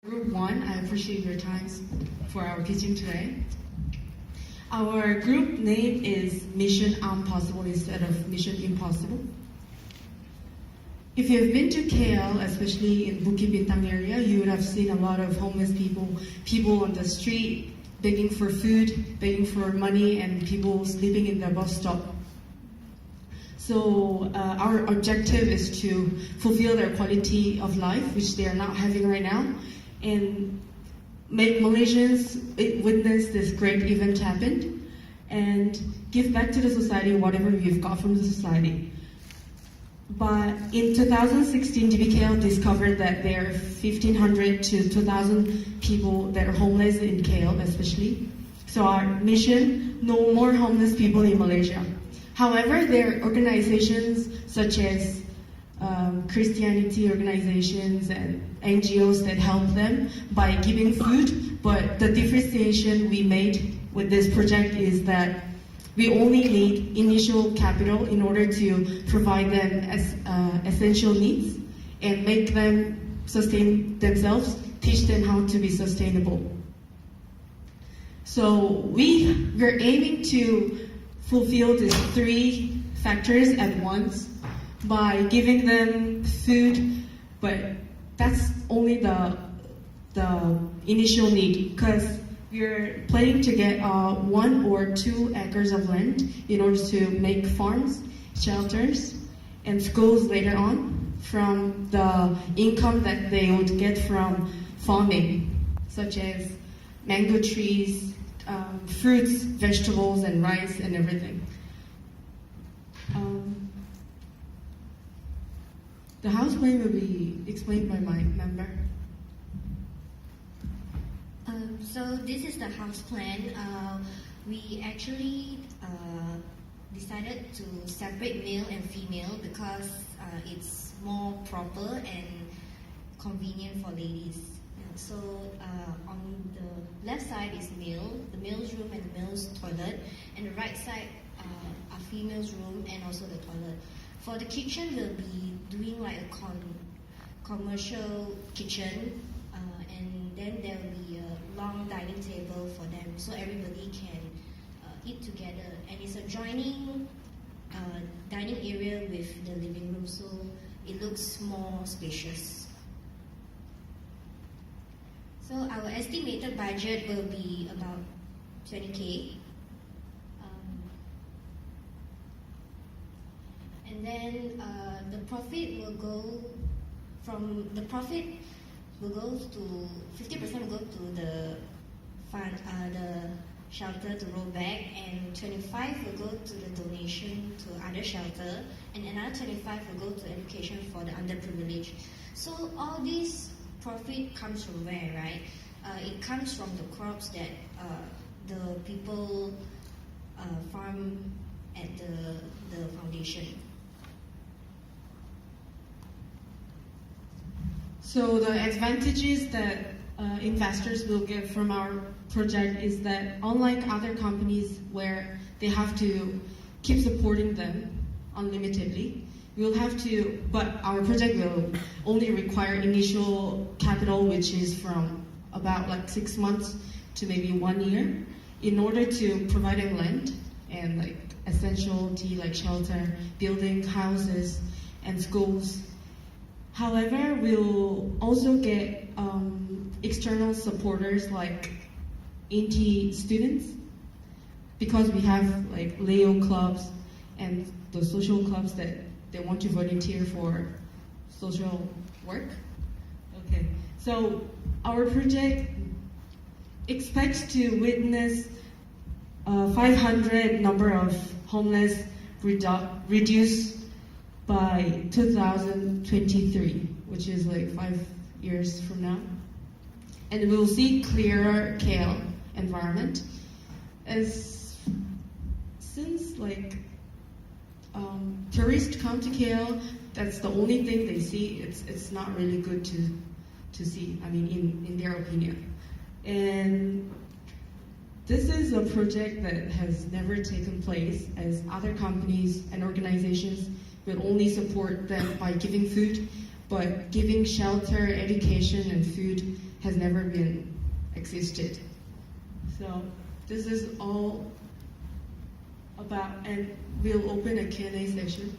Group 1, I appreciate your time for our teaching today. Our group name is Mission Impossible instead of Mission Impossible. If you've been to KL, especially in Bukit Bintang area, you would have seen a lot of homeless people on the street begging for food, begging for money, and people sleeping in the bus stop. So our objective is to fulfill their quality of life, which they are not having right now, and make Malaysians witness this great event happen and give back to the society whatever we've got from the society. But in 2016, DBKL discovered that there are 1,500 to 2,000 people that are homeless in KL especially. So our mission, no more homeless people in Malaysia. However, there are organizations such as Christianity organizations and NGOs that help them by giving food, but the differentiation we made with this project is that we only need initial capital in order to provide them as essential needs and make them sustain themselves, teach them how to be sustainable. So we're aiming to fulfill these three factors at once by giving them food, but that's only the initial need, because we're planning to get 1 or 2 acres of land in order to make farms, shelters, and schools later on from the income that they would get from farming, such as mango trees, fruits, vegetables, and rice, and everything. The house plan will be explained by my member. So this is the house plan. We actually decided to separate male and female because it's more proper and convenient for ladies. So on the left side is male, the male's room and the male's toilet, and the right side are female's room and also the toilet. For the kitchen, we'll be doing like a commercial kitchen, and then there will be a long dining table for them so everybody can eat together. And it's a joining dining area with the living room, so it looks more spacious. So our estimated budget will be about 20K. And then the profit will go to 50% will go to the fund, the shelter to roll back, and 25 will go to the donation to other shelter, and another 25 will go to education for the underprivileged. So all this profit comes from where, right? It comes from the crops that the people farm at the foundation. So the advantages that investors will get from our project is that unlike other companies where they have to keep supporting them unlimitedly, we'll have to, but our project will only require initial capital, which is from about like 6 months to maybe 1 year, in order to provide them land and like essentiality like shelter, building houses and schools. However, we'll also get external supporters like INTI students, because we have like Leo clubs and the social clubs that they want to volunteer for social work. Okay, so our project expects to witness 500 number of homeless reduced by 2023, which is like 5 years from now. And we'll see clearer KL environment, since like tourists come to KL, that's the only thing they see. It's not really good to see, I mean, in their opinion. And this is a project that has never taken place, as other companies and organizations will only support them by giving food, but giving shelter, education, and food has never been existed. So this is all about, and we'll open a Q&A session.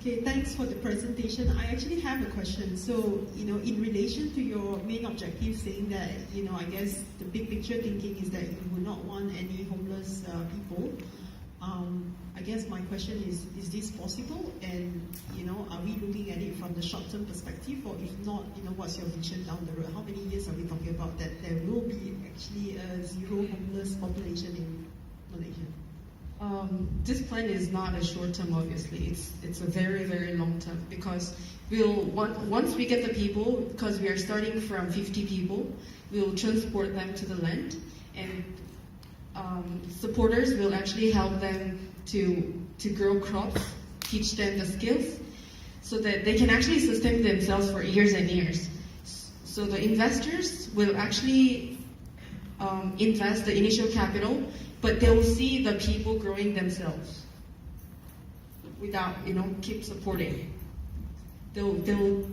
Okay, thanks for the presentation. I actually have a question. So, in relation to your main objective, saying that, I guess the big picture thinking is that you would not want any homeless people. I guess my question is this possible? And, are we looking at it from the short-term perspective? Or if not, what's your vision down the road? How many years are we talking about that there will be actually a zero homeless population in Malaysia? This plan is not a short term, obviously. It's a very, very long term, because once we get the people, because we are starting from 50 people, we'll transport them to the land, and supporters will actually help them to grow crops, teach them the skills, so that they can actually sustain themselves for years and years. So the investors will actually invest the initial capital, but they'll see the people growing themselves without, keep supporting. They'll be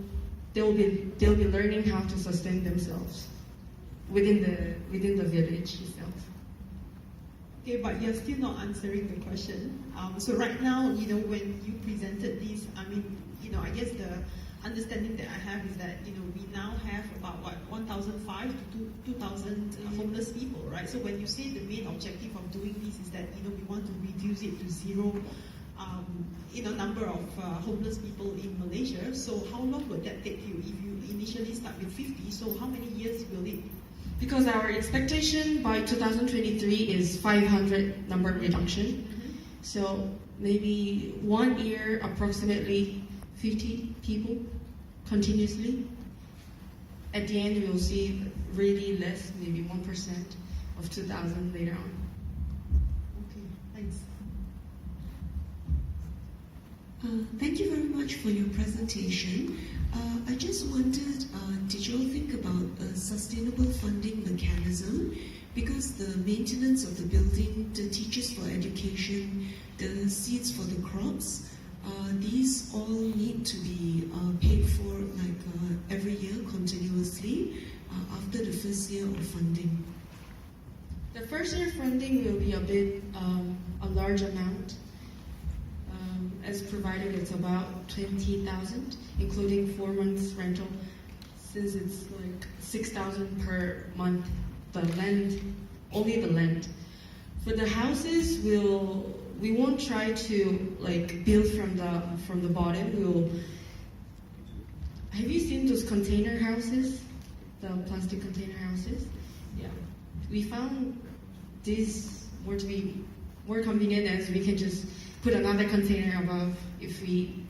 learning how to sustain themselves within the village itself. Okay, but you're still not answering the question. So right now, when you presented this, I guess the understanding that I have is that, we now have about 1,500 to 2,000 homeless people, right? So when you say the main objective of doing this is that, we want to reduce it to zero, number of homeless people in Malaysia. So how long will that take you? If you initially start with 50, so how many years will it? Because our expectation by 2023 is 500 number reduction. Mm-hmm. So maybe 1 year, approximately 50 people continuously. At the end, we'll see really less, maybe 1% of 2,000 later on. Okay, thanks. Thank you very much for your presentation. I just wondered, did you all think about a sustainable funding mechanism? Because the maintenance of the building, the teachers for education, the seeds for the crops, these all need to be paid for every year continuously after the first year of funding. The first year funding will be a large amount. As provided, it's about 20,000, including 4 months rental, since it's 6,000 per month. The land, only the land. For the houses, we won't try to build from the bottom. Have you seen those container houses, the plastic container houses? Yeah, we found this to be more convenient, as we can just put another container above if we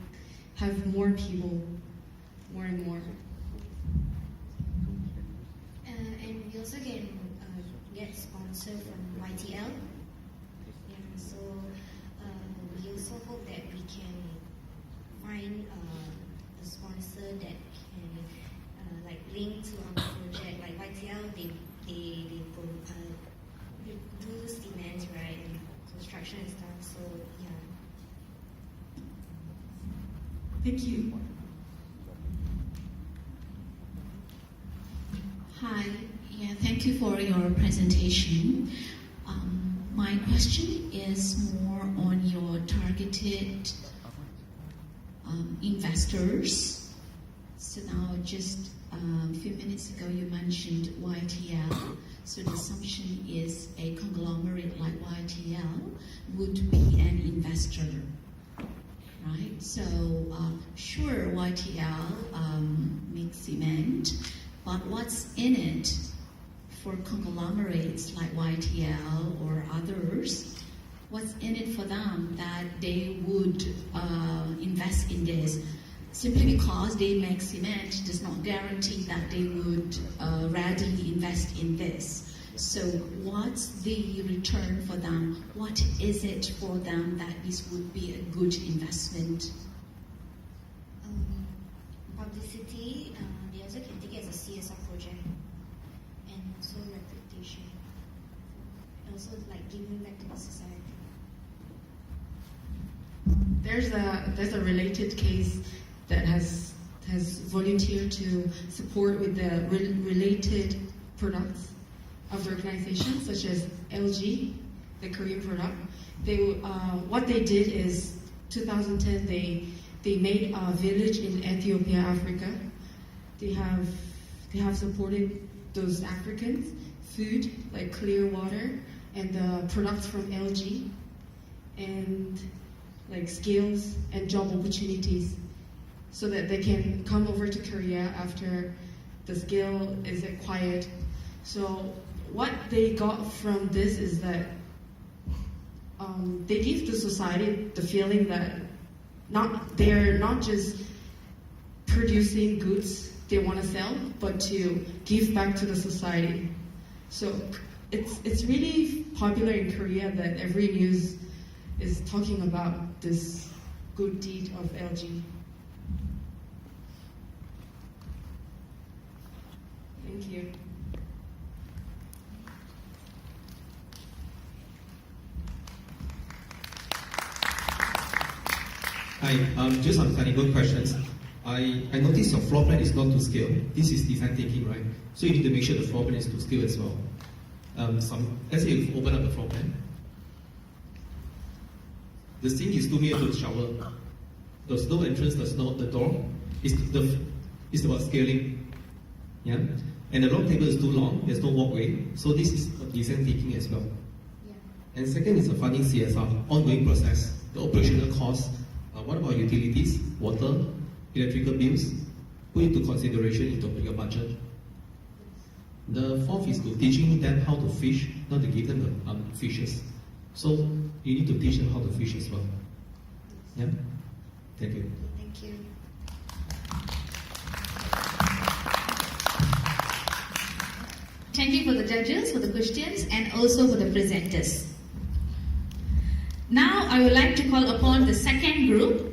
have more people, more and more. And we also can get sponsor from YTL. Yeah, so we also hope that we can find a sponsor that can link to our project. Like YTL, they do cement, right, and construction and stuff. So yeah. Thank you. Hi, thank you for your presentation. My question is more on your targeted investors. So now, just a few minutes ago, you mentioned YTL. So the assumption is a conglomerate like YTL would be an investor, right? So sure, YTL makes cement, but what's in it for conglomerates like YTL or others? What's in it for them that they would invest in this? Simply because they make cement does not guarantee that they would readily invest in this. So what's the return for them? What is it for them that this would be a good investment? Publicity, they also can take it as a CSR project, and also reputation, and also like giving back to the society. There's a related case that has volunteered to support with the related products of the organization, such as LG, the Korean product. What they did is 2010 they made a village in Ethiopia, Africa. They have supported those Africans, food like clear water and the products from LG, and like skills and job opportunities, so that they can come over to Korea after the skill is acquired. So what they got from this is that they give the society the feeling that they're not just producing goods they want to sell, but to give back to the society. So it's really popular in Korea that every news is talking about this good deed of LG. Thank you. Hi, just some technical questions. I noticed your floor plan is not to scale. This is design thinking, right? So you need to make sure the floor plan is to scale as well. Let's say you open up the floor plan. The sink is 2 meters to the shower. There's no entrance, there's no the door. It's about scaling. Yeah? And the long table is too long, there's no walkway. So this is design thinking as well. Yeah. And second is the funding CSR, ongoing process, the operational costs. What about utilities, water, electrical bills? Put into consideration into your budget. The fourth is to teaching them how to fish, not to give them the fishes. So you need to teach them how to fish as well. Yeah? Thank you. Thank you. Thank you for the judges, for the questions, and also for the presenters. Now I would like to call upon the second group.